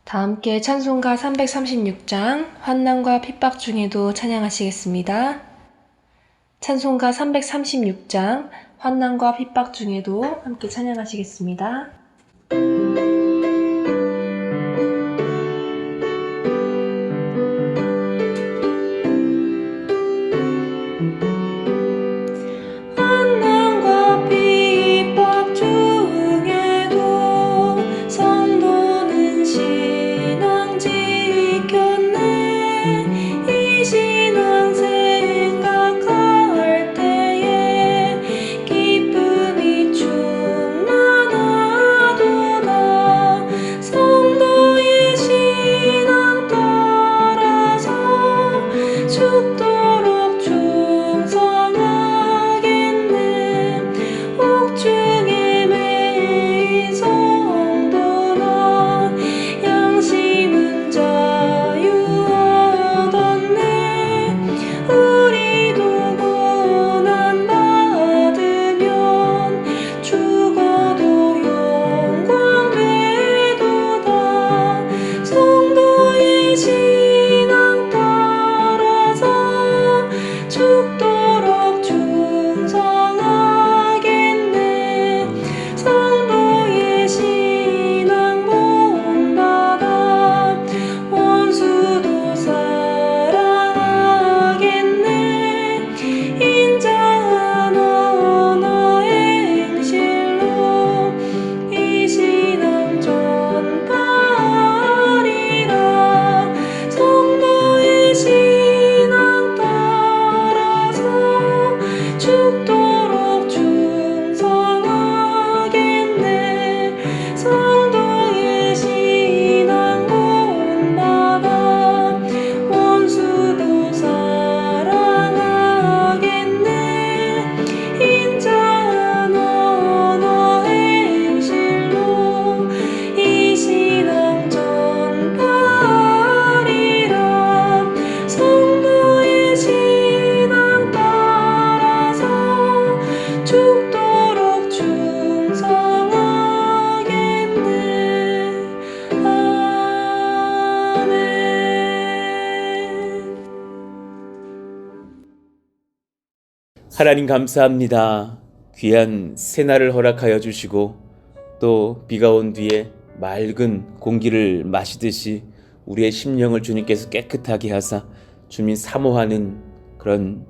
다 함께 찬송가 336장 환난과 핍박 중에도 찬양하시겠습니다. 찬송가 336장 환난과 핍박 중에도 함께 찬양하시겠습니다. 하나님 감사합니다. 귀한 새날을 허락하여 주시고 또 비가 온 뒤에 맑은 공기를 마시듯이 우리의 심령을 주님께서 깨끗하게 하사 주님 사모하는 그런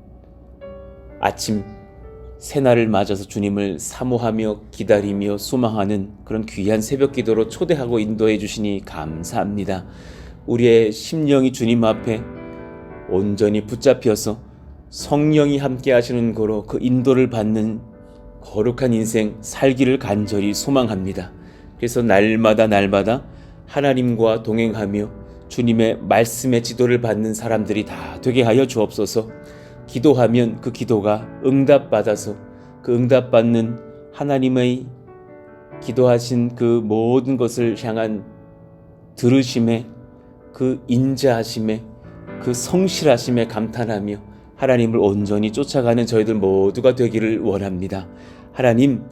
아침 새날을 맞아서 주님을 사모하며 기다리며 소망하는 그런 귀한 새벽 기도로 초대하고 인도해 주시니 감사합니다. 우리의 심령이 주님 앞에 온전히 붙잡혀서 성령이 함께 하시는 거로 그 인도를 받는 거룩한 인생 살기를 간절히 소망합니다. 그래서 날마다 하나님과 동행하며 주님의 말씀의 지도를 받는 사람들이 다 되게 하여 주옵소서. 기도하면 그 기도가 응답받아서 그 응답받는 하나님의 기도하신 그 모든 것을 향한 들으심에 그 인자하심에 그 성실하심에 감탄하며 하나님을 온전히 쫓아가는 저희들 모두가 되기를 원합니다. 하나님,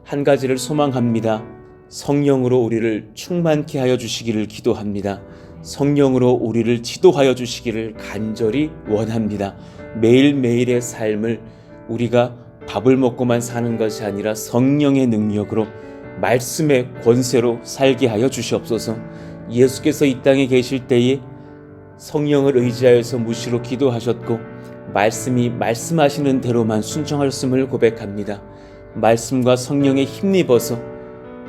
한 가지를 소망합니다. 성령으로 우리를 충만케 하여 주시기를 기도합니다. 성령으로 우리를 지도하여 주시기를 간절히 원합니다. 매일매일의 삶을 우리가 밥을 먹고만 사는 것이 아니라 성령의 능력으로 말씀의 권세로 살게 하여 주시옵소서. 예수께서 이 땅에 계실 때에 성령을 의지하여서 무시로 기도하셨고 말씀이 말씀하시는 대로만 순종하셨음을 고백합니다. 말씀과 성령에 힘입어서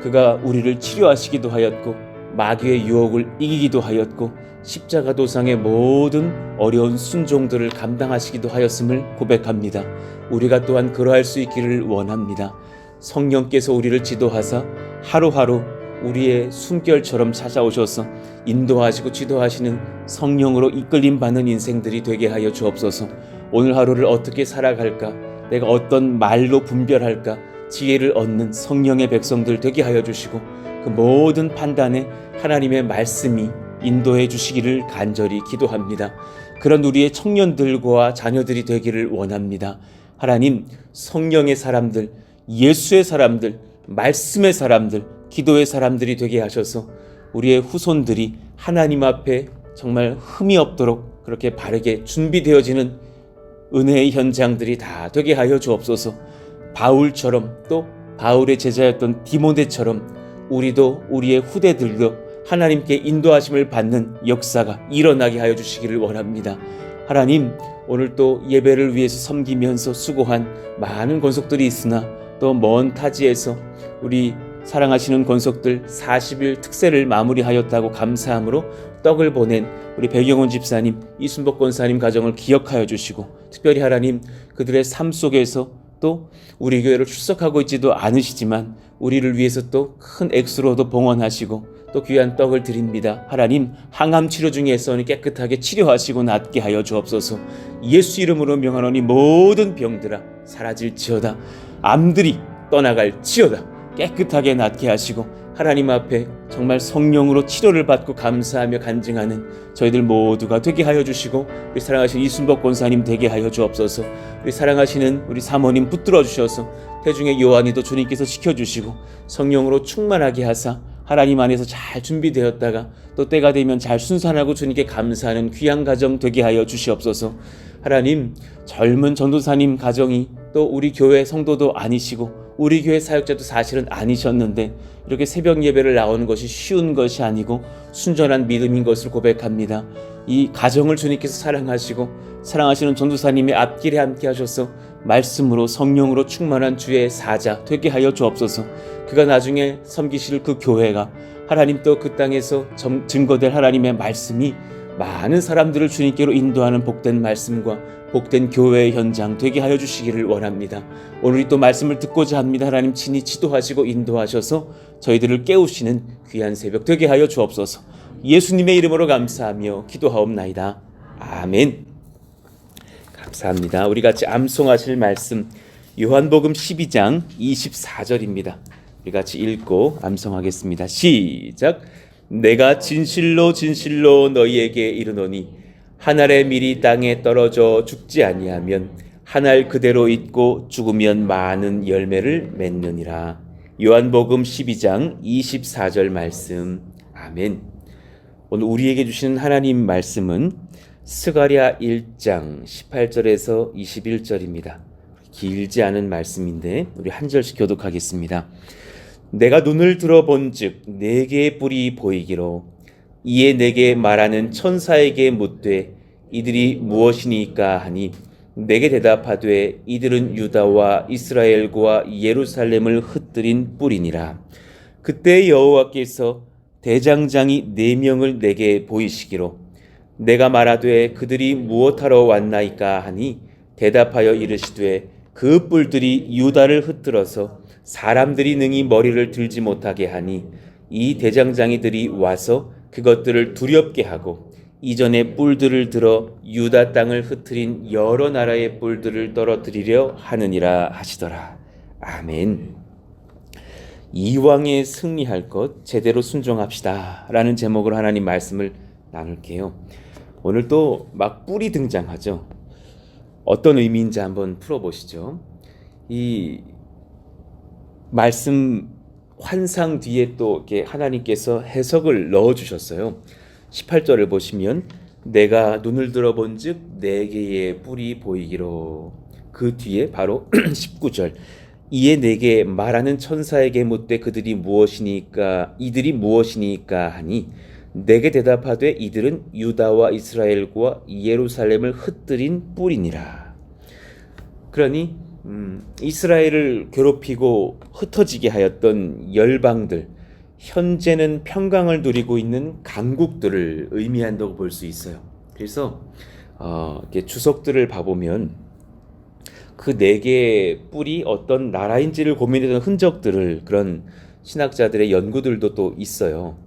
그가 우리를 치료하시기도 하였고 마귀의 유혹을 이기기도 하였고 십자가 도상의 모든 어려운 순종들을 감당하시기도 하였음을 고백합니다. 우리가 또한 그러할 수 있기를 원합니다. 성령께서 우리를 지도하사 하루하루 우리의 숨결처럼 찾아오셔서 인도하시고 지도하시는 성령으로 이끌림 받는 인생들이 되게 하여 주옵소서. 오늘 하루를 어떻게 살아갈까? 내가 어떤 말로 분별할까? 지혜를 얻는 성령의 백성들 되게 하여 주시고 그 모든 판단에 하나님의 말씀이 인도해 주시기를 간절히 기도합니다. 그런 우리의 청년들과 자녀들이 되기를 원합니다. 하나님, 성령의 사람들, 예수의 사람들, 말씀의 사람들, 기도의 사람들이 되게 하셔서 우리의 후손들이 하나님 앞에 정말 흠이 없도록 그렇게 바르게 준비되어지는 은혜의 현장들이 다 되게 하여 주옵소서. 바울처럼, 또 바울의 제자였던 디모데처럼 우리도 우리의 후대들도 하나님께 인도하심을 받는 역사가 일어나게 하여 주시기를 원합니다. 하나님, 오늘 또 예배를 위해서 섬기면서 수고한 많은 권속들이 있으나 또 먼 타지에서 우리 사랑하시는 권속들 40일 특세를 마무리하였다고 감사함으로 떡을 보낸 우리 배경원 집사님, 이순복 권사님 가정을 기억하여 주시고, 특별히 하나님 그들의 삶 속에서 또 우리 교회를 출석하고 있지도 않으시지만 우리를 위해서 또 큰 액수로도 봉헌하시고 또 귀한 떡을 드립니다. 하나님, 항암 치료 중에서는 깨끗하게 치료하시고 낫게 하여 주옵소서. 예수 이름으로 명하노니 모든 병들아 사라질지어다. 암들이 떠나갈지어다. 깨끗하게 낫게 하시고 하나님 앞에 정말 성령으로 치료를 받고 감사하며 간증하는 저희들 모두가 되게 하여 주시고, 우리 사랑하시는 이순복 권사님 되게 하여 주옵소서. 우리 사랑하시는 우리 사모님 붙들어 주셔서 태중의 요한이도 주님께서 지켜주시고 성령으로 충만하게 하사 하나님 안에서 잘 준비되었다가 또 때가 되면 잘 순산하고 주님께 감사하는 귀한 가정 되게 하여 주시옵소서. 하나님, 젊은 전도사님 가정이 또 우리 교회 성도도 아니시고 우리 교회 사역자도 사실은 아니셨는데 이렇게 새벽 예배를 나오는 것이 쉬운 것이 아니고 순전한 믿음인 것을 고백합니다. 이 가정을 주님께서 사랑하시고 사랑하시는 전도사님의 앞길에 함께 하셔서 말씀으로 성령으로 충만한 주의 사자 되게 하여 주옵소서. 그가 나중에 섬기실 그 교회가 하나님 또 그 땅에서 증거될 하나님의 말씀이 많은 사람들을 주님께로 인도하는 복된 말씀과 복된 교회의 현장 되게 하여 주시기를 원합니다. 오늘 또 말씀을 듣고자 합니다. 하나님 친히 지도하시고 인도하셔서 저희들을 깨우시는 귀한 새벽 되게 하여 주옵소서. 예수님의 이름으로 감사하며 기도하옵나이다. 아멘. 감사합니다. 우리 같이 암송하실 말씀 요한복음 12장 24절입니다. 우리 같이 읽고 암송하겠습니다. 시작. 내가 진실로 진실로 너희에게 이르노니 한 알의 밀이 땅에 떨어져 죽지 아니하면 한 알 그대로 있고 죽으면 많은 열매를 맺느니라. 요한복음 12장 24절 말씀. 아멘. 오늘 우리에게 주시는 하나님 말씀은 스가랴 1장 18절에서 21절입니다. 길지 않은 말씀인데 우리 한 절씩 교독하겠습니다. 내가 눈을 들어본즉 네 개의 뿔이 보이기로 이에 내게 말하는 천사에게 묻되 이들이 무엇이니까 하니 내게 대답하되 이들은 유다와 이스라엘과 예루살렘을 흩뜨린 뿔이니라. 그때 여호와께서 대장장이 4명을 내게 보이시기로 내가 말하되 그들이 무엇하러 왔나이까 하니 대답하여 이르시되 그 뿔들이 유다를 흩뜨러서 사람들이 능히 머리를 들지 못하게 하니 이 대장장이들이 와서 그것들을 두렵게 하고 이전에 뿔들을 들어 유다 땅을 흩트린 여러 나라의 뿔들을 떨어뜨리려 하느니라 하시더라. 아멘. 이왕에 승리할 것 제대로 순종합시다 라는 제목으로 하나님 말씀을 나눌게요. 오늘 또 막 뿔이 등장하죠. 어떤 의미인지 한번 풀어보시죠. 이 말씀 환상 뒤에 또 이렇게 하나님께서 해석을 넣어주셨어요. 18절을 보시면 내가 눈을 들어본즉 4개의 뿔이 보이기로, 그 뒤에 바로 19절 이에 내게 말하는 천사에게 묻되 그들이 무엇이니까 이들이 무엇이니까 하니 내게 대답하되 이들은 유다와 이스라엘과 예루살렘을 흩뜨린 뿔이니라. 그러니 이스라엘을 괴롭히고 흩어지게 하였던 열방들, 현재는 평강을 누리고 있는 강국들을 의미한다고 볼 수 있어요. 그래서 이렇게 주석들을 봐보면 그 4개의 뿔이 어떤 나라인지를 고민했던 흔적들을, 그런 신학자들의 연구들도 또 있어요.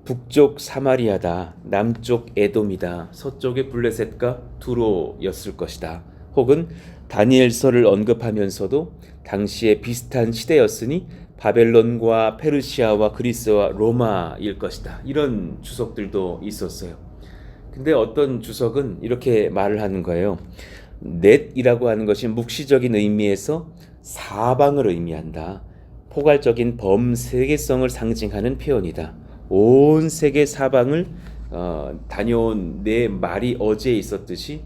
북쪽 사마리아다, 남쪽 에돔이다, 서쪽의 블레셋과 두로였을 것이다. 혹은 다니엘서를 언급하면서도 당시에 비슷한 시대였으니 바벨론과 페르시아와 그리스와 로마일 것이다. 이런 주석들도 있었어요. 근데 어떤 주석은 이렇게 말을 하는 거예요. 넷이라고 하는 것이 묵시적인 의미에서 사방을 의미한다. 포괄적인 범세계성을 상징하는 표현이다. 온 세계 사방을 다녀온 내 말이 어제 있었듯이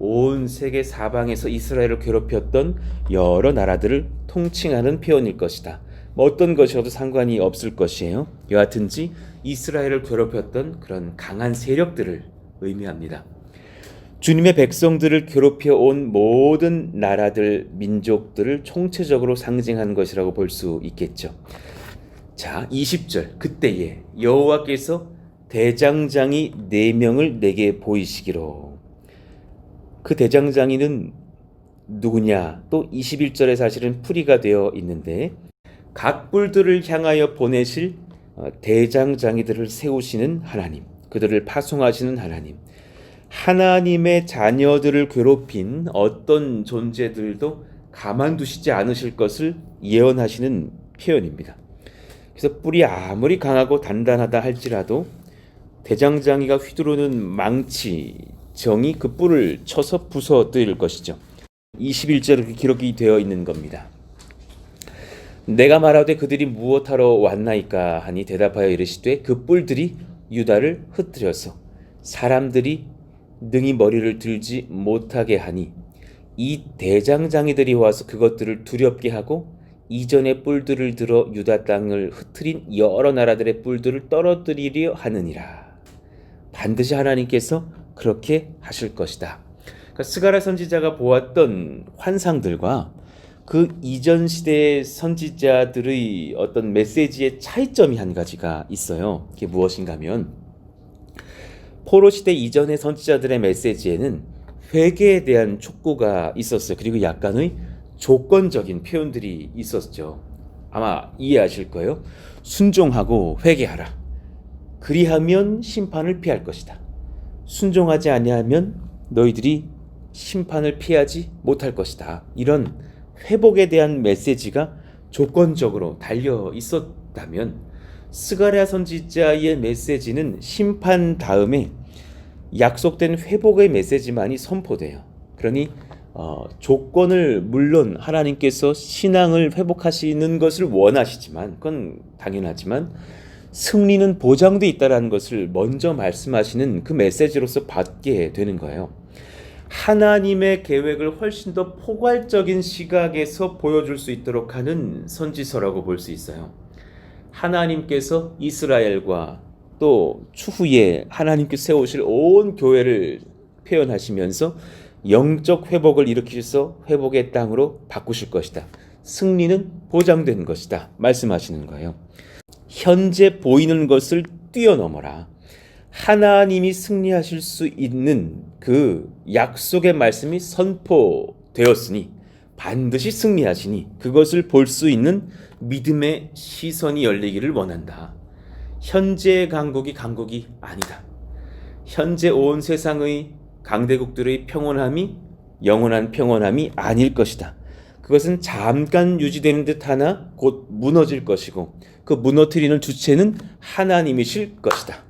온 세계 사방에서 이스라엘을 괴롭혔던 여러 나라들을 통칭하는 표현일 것이다. 어떤 것이어도 상관이 없을 것이에요. 여하튼지 이스라엘을 괴롭혔던 그런 강한 세력들을 의미합니다. 주님의 백성들을 괴롭혀 온 모든 나라들, 민족들을 총체적으로 상징하는 것이라고 볼 수 있겠죠. 자, 20절. 그때에 여호와께서 대장장이 4명을 내게 보이시기로. 그 대장장이는 누구냐? 또 21절에 사실은 풀이가 되어 있는데 각 뿔들을 향하여 보내실 대장장이들을 세우시는 하나님, 그들을 파송하시는 하나님, 하나님의 자녀들을 괴롭힌 어떤 존재들도 가만두시지 않으실 것을 예언하시는 표현입니다. 그래서 뿔이 아무리 강하고 단단하다 할지라도 대장장이가 휘두르는 망치, 정이 그 뿔을 쳐서 부서뜨릴 것이죠. 21절에 기록이 되어 있는 겁니다. 내가 말하되 그들이 무엇하러 왔나이까 하니 대답하여 이르시되 그 뿔들이 유다를 흩뜨려서 사람들이 능히 머리를 들지 못하게 하니 이 대장장이들이 와서 그것들을 두렵게 하고 이전의 뿔들을 들어 유다 땅을 흩트린 여러 나라들의 뿔들을 떨어뜨리려 하느니라. 반드시 하나님께서 그렇게 하실 것이다. 그러니까 스가랴 선지자가 보았던 환상들과 그 이전 시대의 선지자들의 어떤 메시지의 차이점이 한 가지가 있어요. 그게 무엇인가 하면 포로 시대 이전의 선지자들의 메시지에는 회개에 대한 촉구가 있었어요. 그리고 약간의 조건적인 표현들이 있었죠. 아마 이해하실 거예요. 순종하고 회개하라. 그리하면 심판을 피할 것이다. 순종하지 아니하면 너희들이 심판을 피하지 못할 것이다. 이런 회복에 대한 메시지가 조건적으로 달려 있었다면 스가랴 선지자의 메시지는 심판 다음에 약속된 회복의 메시지만이 선포돼요. 그러니 조건을 물론 하나님께서 신앙을 회복하시는 것을 원하시지만 그건 당연하지만 승리는 보장돼 있다는 것을 먼저 말씀하시는 그 메시지로서 받게 되는 거예요. 하나님의 계획을 훨씬 더 포괄적인 시각에서 보여줄 수 있도록 하는 선지서라고 볼 수 있어요. 하나님께서 이스라엘과 또 추후에 하나님께서 세우실 온 교회를 표현하시면서 영적 회복을 일으키셔서 회복의 땅으로 바꾸실 것이다. 승리는 보장된 것이다. 말씀하시는 거예요. 현재 보이는 것을 뛰어넘어라. 하나님이 승리하실 수 있는 그 약속의 말씀이 선포되었으니 반드시 승리하시니 그것을 볼 수 있는 믿음의 시선이 열리기를 원한다. 현재의 강국이 아니다. 현재 온 세상의 강대국들의 평온함이 영원한 평온함이 아닐 것이다. 그것은 잠깐 유지되는 듯 하나 곧 무너질 것이고 그 무너뜨리는 주체는 하나님이실 것이다.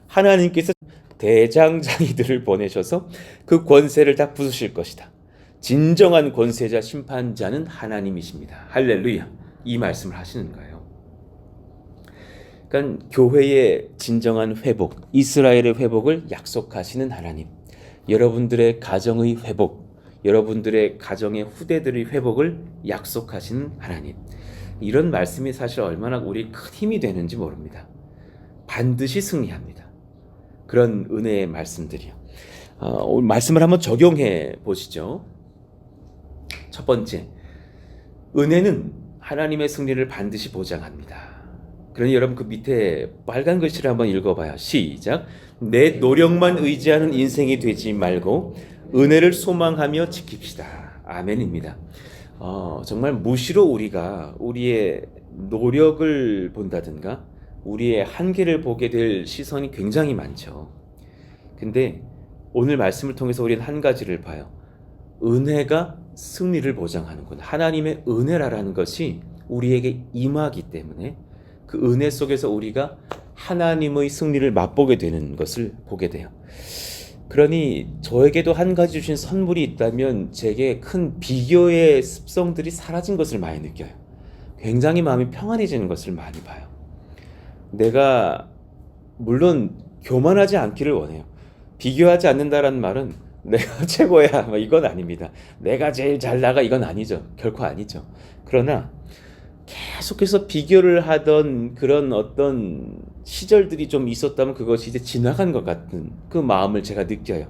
하나님께서 대장장이들을 보내셔서 그 권세를 다 부수실 것이다. 진정한 권세자 심판자는 하나님이십니다. 할렐루야. 이 말씀을 하시는 거예요. 그러니까 교회의 진정한 회복, 이스라엘의 회복을 약속하시는 하나님, 여러분들의 가정의 회복, 여러분들의 가정의 후대들의 회복을 약속하시는 하나님, 이런 말씀이 사실 얼마나 우리 큰 힘이 되는지 모릅니다. 반드시 승리합니다. 그런 은혜의 말씀들이요. 오늘 말씀을 한번 적용해 보시죠. 첫 번째, 은혜는 하나님의 승리를 반드시 보장합니다. 그러니 여러분 그 밑에 빨간 글씨를 한번 읽어봐요. 시작. 내 노력만 의지하는 인생이 되지 말고 은혜를 소망하며 지킵시다. 아멘입니다. 정말 무시로 우리가 우리의 노력을 본다든가 우리의 한계를 보게 될 시선이 굉장히 많죠. 근데 오늘 말씀을 통해서 우리는 한 가지를 봐요. 은혜가 승리를 보장하는구나. 하나님의 은혜라는 것이 우리에게 임하기 때문에 그 은혜 속에서 우리가 하나님의 승리를 맛보게 되는 것을 보게 돼요. 그러니 저에게도 한 가지 주신 선물이 있다면 제게 큰 비교의 습성들이 사라진 것을 많이 느껴요. 굉장히 마음이 평안해지는 것을 많이 봐요. 내가 물론 교만하지 않기를 원해요. 비교하지 않는다라는 말은 내가 최고야 뭐 이건 아닙니다. 내가 제일 잘 나가 이건 아니죠. 결코 아니죠. 그러나 계속해서 비교를 하던 그런 어떤 시절들이 좀 있었다면 그것이 이제 지나간 것 같은 그 마음을 제가 느껴요.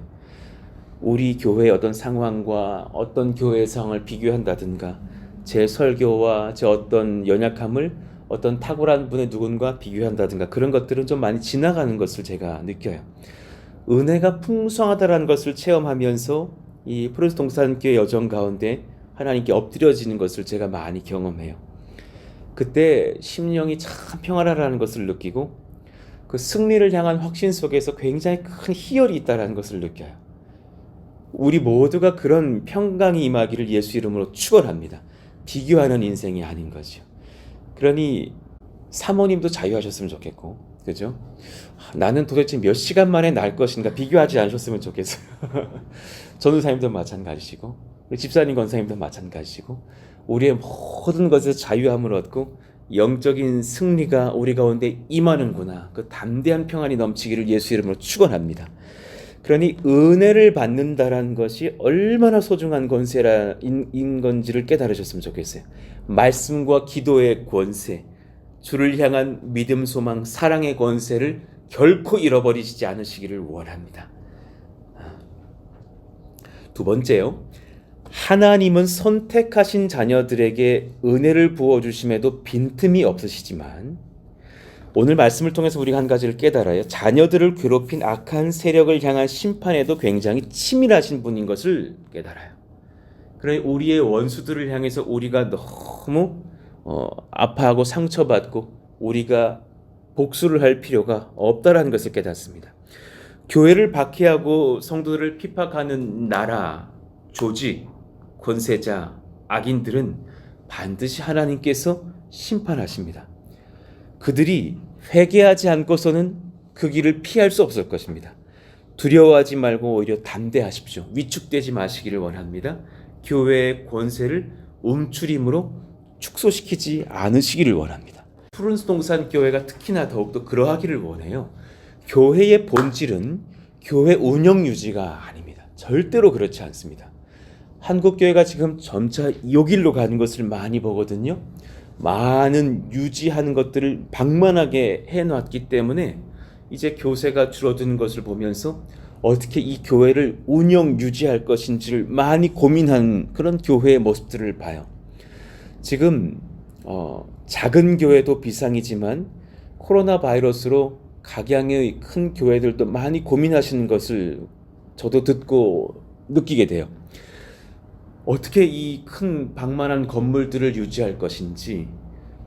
우리 교회의 어떤 상황과 어떤 교회의 상황을 비교한다든가 제 설교와 제 어떤 연약함을 어떤 탁월한 분의 누군가 비교한다든가 그런 것들은 좀 많이 지나가는 것을 제가 느껴요. 은혜가 풍성하다라는 것을 체험하면서 이 프로스 동산교회 여정 가운데 하나님께 엎드려지는 것을 제가 많이 경험해요. 그때 심령이 참 평화라는 것을 느끼고 그 승리를 향한 확신 속에서 굉장히 큰 희열이 있다는 것을 느껴요. 우리 모두가 그런 평강이 임하기를 예수 이름으로 축원합니다. 비교하는 인생이 아닌 거죠. 그러니 사모님도 자유하셨으면 좋겠고, 그죠? 나는 도대체 몇 시간 만에 날 것인가 비교하지 않으셨으면 좋겠어요. 전도사님도 마찬가지시고, 우리 집사님 권사님도 마찬가지시고, 우리의 모든 것에서 자유함을 얻고 영적인 승리가 우리 가운데 임하는구나. 그 담대한 평안이 넘치기를 예수 이름으로 축원합니다. 그러니 은혜를 받는다라는 것이 얼마나 소중한 권세인 건지를 깨달으셨으면 좋겠어요. 말씀과 기도의 권세, 주를 향한 믿음, 소망, 사랑의 권세를 결코 잃어버리지 않으시기를 원합니다. 두 번째요. 하나님은 선택하신 자녀들에게 은혜를 부어주심에도 빈틈이 없으시지만 오늘 말씀을 통해서 우리가 한 가지를 깨달아요. 자녀들을 괴롭힌 악한 세력을 향한 심판에도 굉장히 치밀하신 분인 것을 깨달아요. 그러니 우리의 원수들을 향해서 우리가 너무 아파하고 상처받고 우리가 복수를 할 필요가 없다라는 것을 깨닫습니다. 교회를 박해하고 성도들을 핍박하는 나라, 조직, 권세자, 악인들은 반드시 하나님께서 심판하십니다. 그들이 회개하지 않고서는 그 길을 피할 수 없을 것입니다. 두려워하지 말고 오히려 담대하십시오. 위축되지 마시기를 원합니다. 교회의 권세를 움츠림으로 축소시키지 않으시기를 원합니다. 푸른스 동산 교회가 특히나 더욱더 그러하기를 원해요. 교회의 본질은 교회 운영 유지가 아닙니다. 절대로 그렇지 않습니다. 한국 교회가 지금 점차 이 길로 가는 것을 많이 보거든요. 많은 유지하는 것들을 방만하게 해놨기 때문에 이제 교세가 줄어드는 것을 보면서 어떻게 이 교회를 운영 유지할 것인지를 많이 고민한 그런 교회의 모습들을 봐요. 지금 작은 교회도 비상이지만 코로나 바이러스로 각양의 큰 교회들도 많이 고민하시는 것을 저도 듣고 느끼게 돼요. 어떻게 이 큰 방만한 건물들을 유지할 것인지,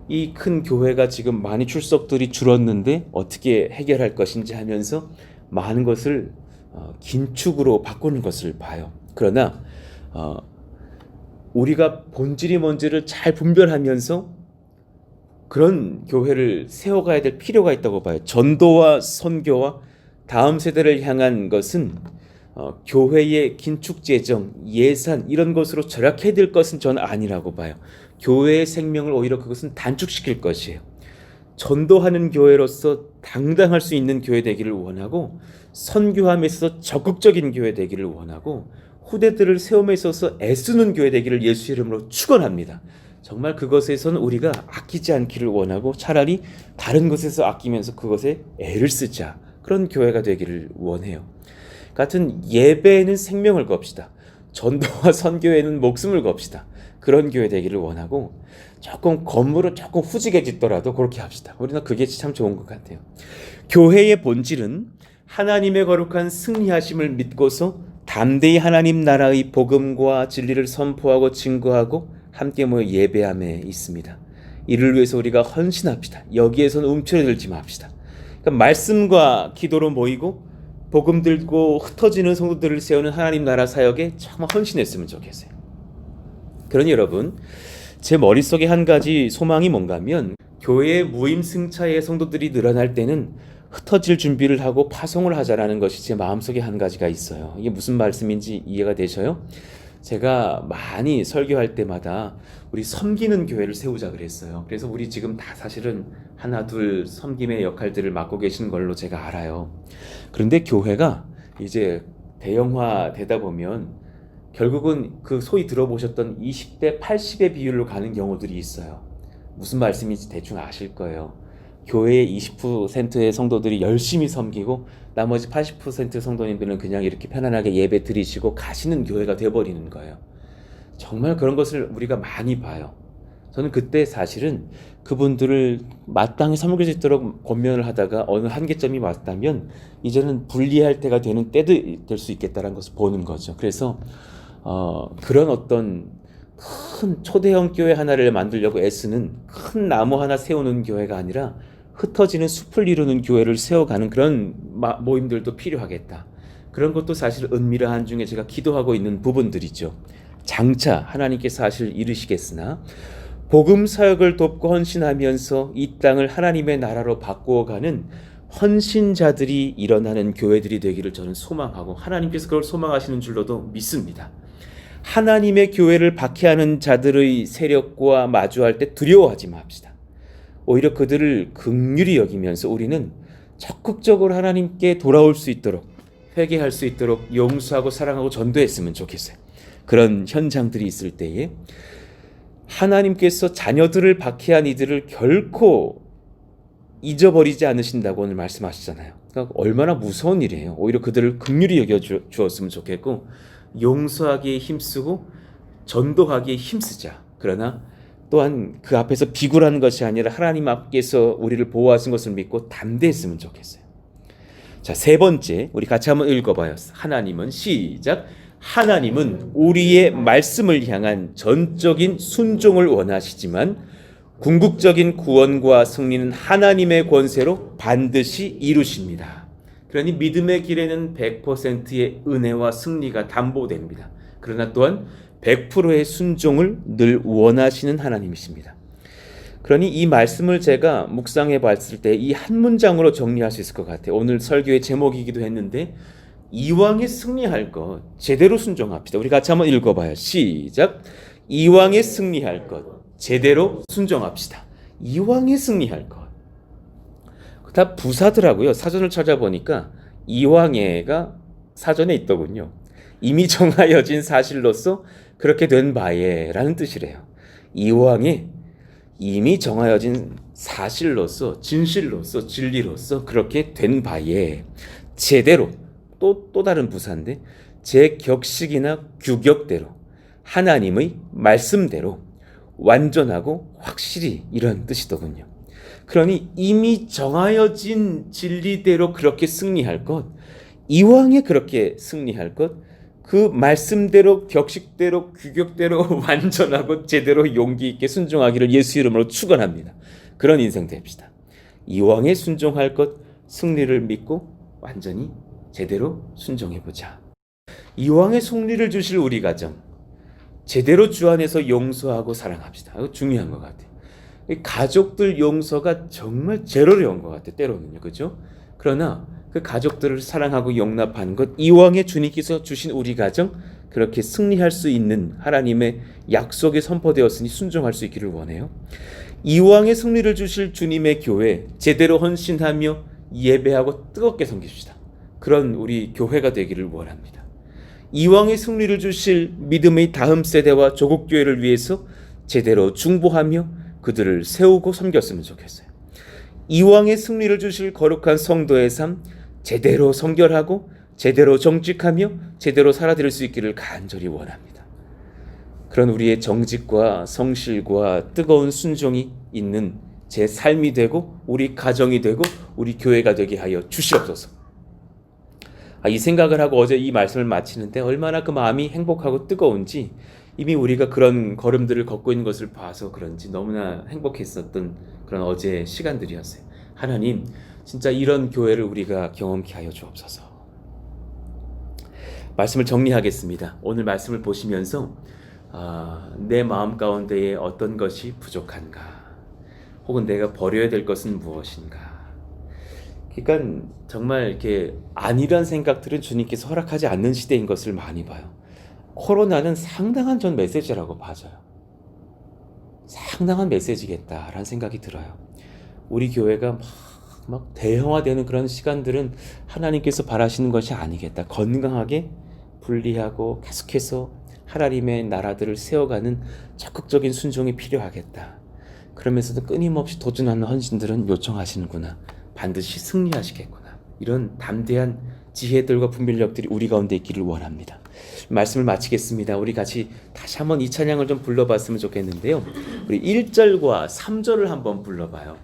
이 큰 교회가 지금 많이 출석들이 줄었는데 어떻게 해결할 것인지 하면서 많은 것을 긴축으로 바꾸는 것을 봐요. 그러나 우리가 본질이 뭔지를 잘 분별하면서 그런 교회를 세워가야 될 필요가 있다고 봐요. 전도와 선교와 다음 세대를 향한 것은 교회의 긴축 재정, 예산 이런 것으로 절약해야 될 것은 저는 아니라고 봐요. 교회의 생명을 오히려 그것은 단축시킬 것이에요. 전도하는 교회로서 당당할 수 있는 교회 되기를 원하고, 선교함에 있어서 적극적인 교회 되기를 원하고, 후대들을 세움에 있어서 애쓰는 교회 되기를 예수 이름으로 축원합니다. 정말 그것에서는 우리가 아끼지 않기를 원하고 차라리 다른 것에서 아끼면서 그것에 애를 쓰자, 그런 교회가 되기를 원해요. 같은 예배에는 생명을 겁시다. 전도와 선교에는 목숨을 겁시다. 그런 교회 되기를 원하고, 조금 건물을 조금 후지게 짓더라도 그렇게 합시다. 우리는 그게 참 좋은 것 같아요. 교회의 본질은 하나님의 거룩한 승리하심을 믿고서 담대히 하나님 나라의 복음과 진리를 선포하고 증거하고 함께 모여 예배함에 있습니다. 이를 위해서 우리가 헌신합시다. 여기에서는 움츠러들지 맙시다. 그러니까 말씀과 기도로 모이고 복음 들고 흩어지는 성도들을 세우는 하나님 나라 사역에 정말 헌신했으면 좋겠어요. 그러니 여러분, 제 머릿속에 한 가지 소망이 뭔가 하면, 교회의 무임승차의 성도들이 늘어날 때는 흩어질 준비를 하고 파송을 하자라는 것이 제 마음속에 한 가지가 있어요. 이게 무슨 말씀인지 이해가 되셔요? 제가 많이 설교할 때마다 우리 섬기는 교회를 세우자 그랬어요. 그래서 우리 지금 다 사실은 하나 둘 섬김의 역할들을 맡고 계신 걸로 제가 알아요. 그런데 교회가 이제 대형화 되다 보면 결국은 그 소위 들어보셨던 20대 80의 비율로 가는 경우들이 있어요. 무슨 말씀인지 대충 아실 거예요. 교회의 20%의 성도들이 열심히 섬기고 나머지 80% 성도님들은 그냥 이렇게 편안하게 예배 드리시고 가시는 교회가 되어버리는 거예요. 정말 그런 것을 우리가 많이 봐요. 저는 그때 사실은 그분들을 마땅히 섬길 수 있도록 권면을 하다가 어느 한계점이 왔다면 이제는 분리할 때가 되는 때도 될 수 있겠다는 것을 보는 거죠. 그래서 그런 어떤 큰 초대형 교회 하나를 만들려고 애쓰는 큰 나무 하나 세우는 교회가 아니라 흩어지는 숲을 이루는 교회를 세워가는 그런 모임들도 필요하겠다. 그런 것도 사실 은밀한 중에 제가 기도하고 있는 부분들이죠. 장차 하나님께서 사실 이루시겠으나 복음 사역을 돕고 헌신하면서 이 땅을 하나님의 나라로 바꾸어가는 헌신자들이 일어나는 교회들이 되기를 저는 소망하고 하나님께서 그걸 소망하시는 줄로도 믿습니다. 하나님의 교회를 박해하는 자들의 세력과 마주할 때 두려워하지 맙시다. 오히려 그들을 긍휼히 여기면서 우리는 적극적으로 하나님께 돌아올 수 있도록 회개할 수 있도록 용서하고 사랑하고 전도했으면 좋겠어요. 그런 현장들이 있을 때에 하나님께서 자녀들을 박해한 이들을 결코 잊어버리지 않으신다고 오늘 말씀하시잖아요. 그러니까 얼마나 무서운 일이에요. 오히려 그들을 긍휼히 여겨주었으면 좋겠고 용서하기에 힘쓰고 전도하기에 힘쓰자. 그러나 또한 그 앞에서 비굴한 것이 아니라 하나님 앞에서 우리를 보호하신 것을 믿고 담대했으면 좋겠어요. 자, 세 번째 우리 같이 한번 읽어봐요. 하나님은 시작. 하나님은 우리의 말씀을 향한 전적인 순종을 원하시지만 궁극적인 구원과 승리는 하나님의 권세로 반드시 이루십니다. 그러니 믿음의 길에는 100%의 은혜와 승리가 담보됩니다. 그러나 또한 100%의 순종을 늘 원하시는 하나님이십니다. 그러니 이 말씀을 제가 묵상해 봤을 때 이 한 문장으로 정리할 수 있을 것 같아요. 오늘 설교의 제목이기도 했는데 이왕에 승리할 것 제대로 순종합시다. 우리 같이 한번 읽어봐요. 시작. 이왕에 승리할 것 제대로 순종합시다. 이왕에 승리할 것. 다 부사더라고요. 사전을 찾아보니까 이왕에가 사전에 있더군요. 이미 정하여진 사실로서 그렇게 된 바에 라는 뜻이래요. 이왕에 이미 정하여진 사실로서 진실로서 진리로서 그렇게 된 바에 제대로 또 다른 부사인데 제 격식이나 규격대로 하나님의 말씀대로 완전하고 확실히 이런 뜻이더군요. 그러니 이미 정하여진 진리대로 그렇게 승리할 것, 이왕에 그렇게 승리할 것, 그 말씀대로 격식대로 규격대로 완전하고 제대로 용기 있게 순종하기를 예수 이름으로 축원합니다. 그런 인생 됩시다. 이왕에 순종할 것, 승리를 믿고 완전히 제대로 순종해보자. 이왕에 승리를 주실 우리 가정, 제대로 주 안에서 용서하고 사랑합시다. 이거 중요한 것 같아요. 가족들 용서가 정말 제일 어려운 것 같아요. 때로는요. 그죠? 그러나 그 가족들을 사랑하고 용납하는 것, 이왕에 주님께서 주신 우리 가정 그렇게 승리할 수 있는 하나님의 약속이 선포되었으니 순종할 수 있기를 원해요. 이왕에 승리를 주실 주님의 교회 제대로 헌신하며 예배하고 뜨겁게 섬깁시다. 그런 우리 교회가 되기를 원합니다. 이왕에 승리를 주실 믿음의 다음 세대와 조국 교회를 위해서 제대로 중보하며 그들을 세우고 섬겼으면 좋겠어요. 이왕에 승리를 주실 거룩한 성도의 삶 제대로 성결하고 제대로 정직하며 제대로 살아드릴 수 있기를 간절히 원합니다. 그런 우리의 정직과 성실과 뜨거운 순종이 있는 제 삶이 되고 우리 가정이 되고 우리 교회가 되게 하여 주시옵소서. 이 생각을 하고 어제 이 말씀을 마치는데 얼마나 그 마음이 행복하고 뜨거운지 이미 우리가 그런 걸음들을 걷고 있는 것을 봐서 그런지 너무나 행복했었던 그런 어제의 시간들이었어요. 하나님, 진짜 이런 교회를 우리가 경험케 하여 주옵소서. 말씀을 정리하겠습니다. 오늘 말씀을 보시면서 내 마음 가운데에 어떤 것이 부족한가, 혹은 내가 버려야 될 것은 무엇인가. 그러니까 정말 이렇게 아니란 생각들은 주님께서 허락하지 않는 시대인 것을 많이 봐요. 코로나는 상당한 전 메시지라고 봐져요. 상당한 메시지겠다라는 생각이 들어요. 우리 교회가 막 대형화되는 그런 시간들은 하나님께서 바라시는 것이 아니겠다. 건강하게 분리하고 계속해서 하나님의 나라들을 세워가는 적극적인 순종이 필요하겠다. 그러면서도 끊임없이 도전하는 헌신들은 요청하시는구나. 반드시 승리하시겠구나. 이런 담대한 지혜들과 분별력들이 우리 가운데 있기를 원합니다. 말씀을 마치겠습니다. 우리 같이 다시 한번 이 찬양을 좀 불러봤으면 좋겠는데요. 우리 1절과 3절을 한번 불러봐요.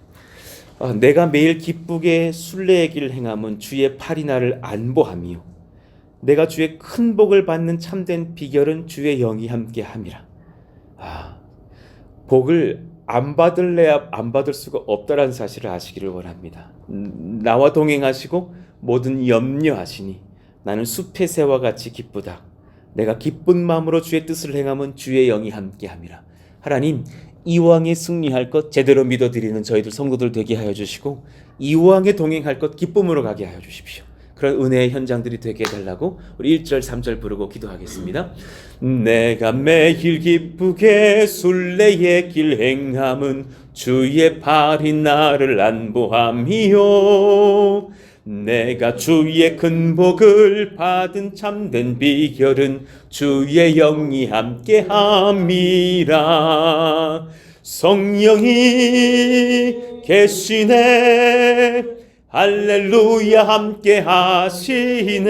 내가 매일 기쁘게 순례의 길을 행함은 주의 팔이 나를 안보함이요 내가 주의 큰 복을 받는 참된 비결은 주의 영이 함께 함이라. 복을 안 받을래야 안 받을 수가 없다라는 사실을 아시기를 원합니다. 나와 동행하시고 모든 염려하시니 나는 숲의 새와 같이 기쁘다. 내가 기쁜 마음으로 주의 뜻을 행함은 주의 영이 함께 함이라. 하나님, 이왕에 승리할 것 제대로 믿어드리는 저희들 성도들 되게 하여 주시고 이왕에 동행할 것 기쁨으로 가게 하여 주십시오. 그런 은혜의 현장들이 되게 해달라고 우리 1절 3절 부르고 기도하겠습니다. 내가 매일 기쁘게 순례의 길 행함은 주의 팔이 나를 안보함이요 내가 주의 큰 복을 받은 참된 비결은 주의 영이 함께 함이라. 성령이 계시네 할렐루야 함께 하시네.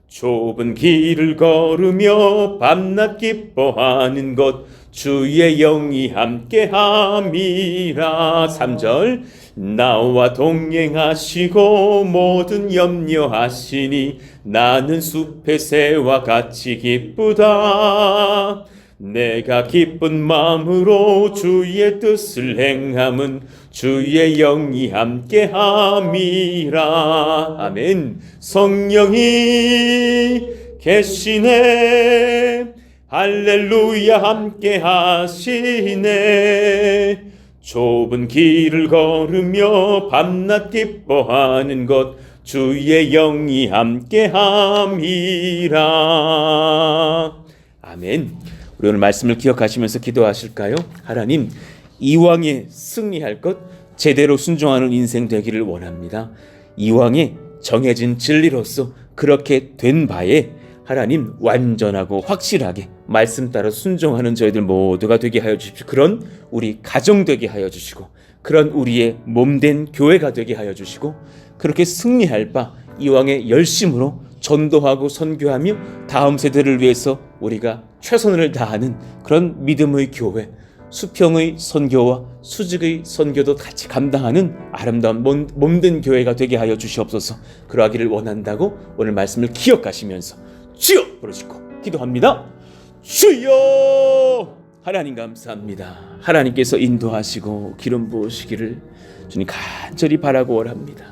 좁은 길을 걸으며 밤낮 기뻐하는 것 주의 영이 함께 함이라. 3절 나와 동행하시고 모든 염려하시니 나는 숲의 새와 같이 기쁘다. 내가 기쁜 마음으로 주의 뜻을 행함은 주의 영이 함께 함이라. 아멘. 성령이 계시네 할렐루야 함께 하시네. 좁은 길을 걸으며 밤낮 기뻐하는 것 주의 영이 함께 함이라. 아멘. 우리 오늘 말씀을 기억하시면서 기도하실까요? 하나님, 이왕에 승리할 것 제대로 순종하는 인생 되기를 원합니다. 이왕에 정해진 진리로서 그렇게 된 바에 하나님 완전하고 확실하게 말씀 따라 순종하는 저희들 모두가 되게 하여 주십시오. 그런 우리 가정 되게 하여 주시고 그런 우리의 몸된 교회가 되게 하여 주시고 그렇게 승리할 바 이왕의 열심으로 전도하고 선교하며 다음 세대를 위해서 우리가 최선을 다하는 그런 믿음의 교회, 수평의 선교와 수직의 선교도 같이 감당하는 아름다운 몸된 교회가 되게 하여 주시옵소서. 그러하기를 원한다고 오늘 말씀을 기억하시면서 주여 부르시고 기도합니다. 주여! 하나님 감사합니다. 하나님께서 인도하시고 기름 부으시기를 주님 간절히 바라고 원합니다.